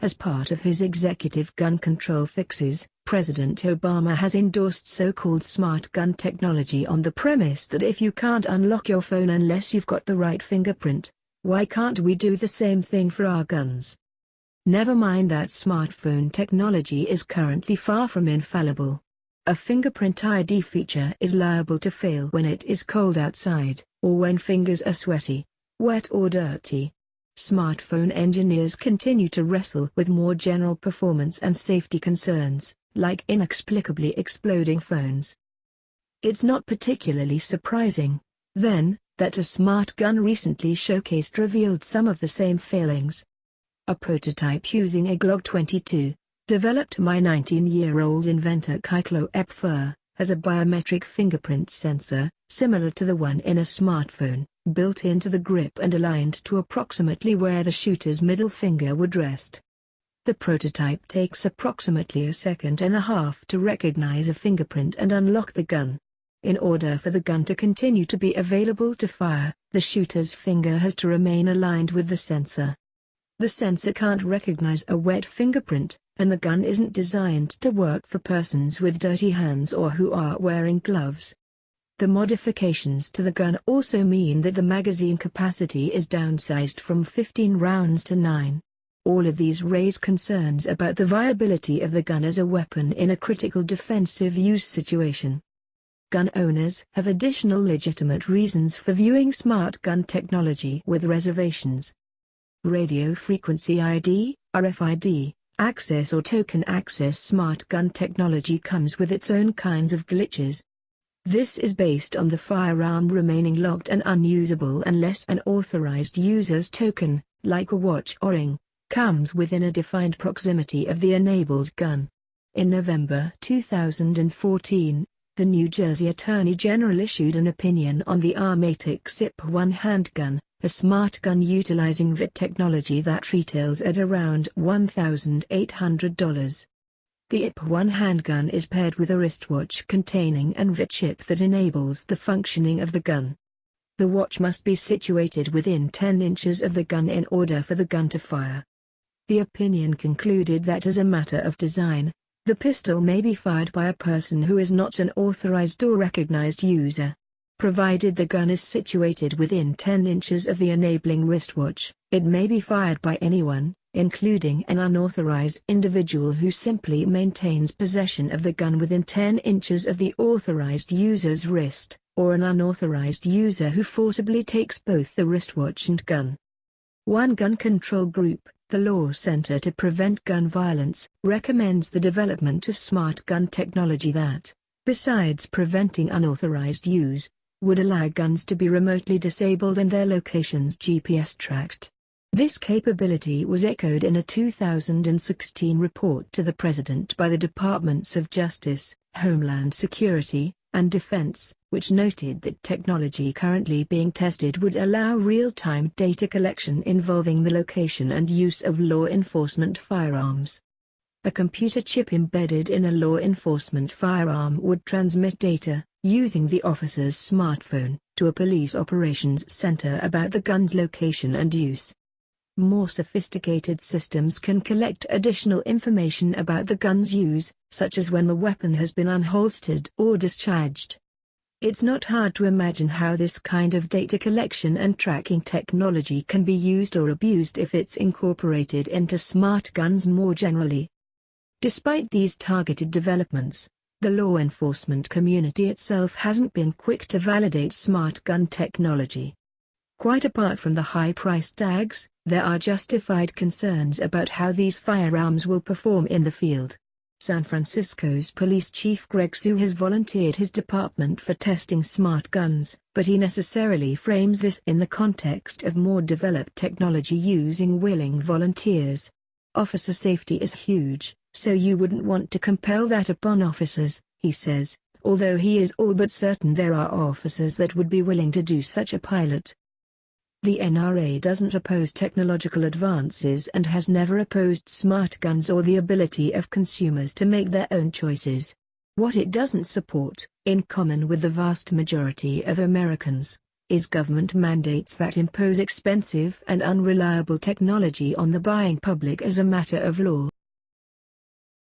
As part of his executive gun control fixes, President Obama has endorsed so-called smart gun technology on the premise that if you can't unlock your phone unless you've got the right fingerprint, why can't we do the same thing for our guns? Never mind that smartphone technology is currently far from infallible. A fingerprint ID feature is liable to fail when it is cold outside, or when fingers are sweaty, wet or dirty. Smartphone engineers continue to wrestle with more general performance and safety concerns, like inexplicably exploding phones. It's not particularly surprising, then, that a smart gun recently showcased revealed some of the same failings. A prototype using a Glock 22, developed by 19-year-old inventor Kylo Epfer, has a biometric fingerprint sensor, similar to the one in a smartphone, built into the grip and aligned to approximately where the shooter's middle finger would rest. The prototype takes approximately a second and a half to recognize a fingerprint and unlock the gun. In order for the gun to continue to be available to fire, the shooter's finger has to remain aligned with the sensor. The sensor can't recognize a wet fingerprint, and the gun isn't designed to work for persons with dirty hands or who are wearing gloves. The modifications to the gun also mean that the magazine capacity is downsized from 15 rounds to 9. All of these raise concerns about the viability of the gun as a weapon in a critical defensive use situation. Gun owners have additional legitimate reasons for viewing smart gun technology with reservations. Radio frequency ID, RFID, access or token access smart gun technology comes with its own kinds of glitches. This is based on the firearm remaining locked and unusable unless an authorized user's token, like a watch or ring, comes within a defined proximity of the enabled gun. In November 2014, the New Jersey Attorney General issued an opinion on the Armatic SIP-1 handgun, a smart gun utilizing VIT technology that retails at around $1,800. The IP-1 handgun is paired with a wristwatch containing an VIT chip that enables the functioning of the gun. The watch must be situated within 10 inches of the gun in order for the gun to fire. The opinion concluded that as a matter of design, the pistol may be fired by a person who is not an authorized or recognized user. Provided the gun is situated within 10 inches of the enabling wristwatch, it may be fired by anyone, including an unauthorized individual who simply maintains possession of the gun within 10 inches of the authorized user's wrist, or an unauthorized user who forcibly takes both the wristwatch and gun. One Gun Control Group, the Law Center to Prevent Gun Violence, recommends the development of smart gun technology that, besides preventing unauthorized use, would allow guns to be remotely disabled and their locations GPS tracked. This capability was echoed in a 2016 report to the President by the Departments of Justice, Homeland Security, and Defense, which noted that technology currently being tested would allow real-time data collection involving the location and use of law enforcement firearms. A computer chip embedded in a law enforcement firearm would transmit data, using the officer's smartphone, to a police operations center about the gun's location and use. More sophisticated systems can collect additional information about the gun's use, such as when the weapon has been unholstered or discharged. It's not hard to imagine how this kind of data collection and tracking technology can be used or abused if it's incorporated into smart guns more generally. Despite these targeted developments, the law enforcement community itself hasn't been quick to validate smart gun technology. Quite apart from the high price tags, there are justified concerns about how these firearms will perform in the field. San Francisco's police chief Greg Sue has volunteered his department for testing smart guns, but he necessarily frames this in the context of more developed technology using willing volunteers. Officer safety is huge, so you wouldn't want to compel that upon officers, he says, although he is all but certain there are officers that would be willing to do such a pilot. The NRA doesn't oppose technological advances and has never opposed smart guns or the ability of consumers to make their own choices. What it doesn't support, in common with the vast majority of Americans, is government mandates that impose expensive and unreliable technology on the buying public as a matter of law.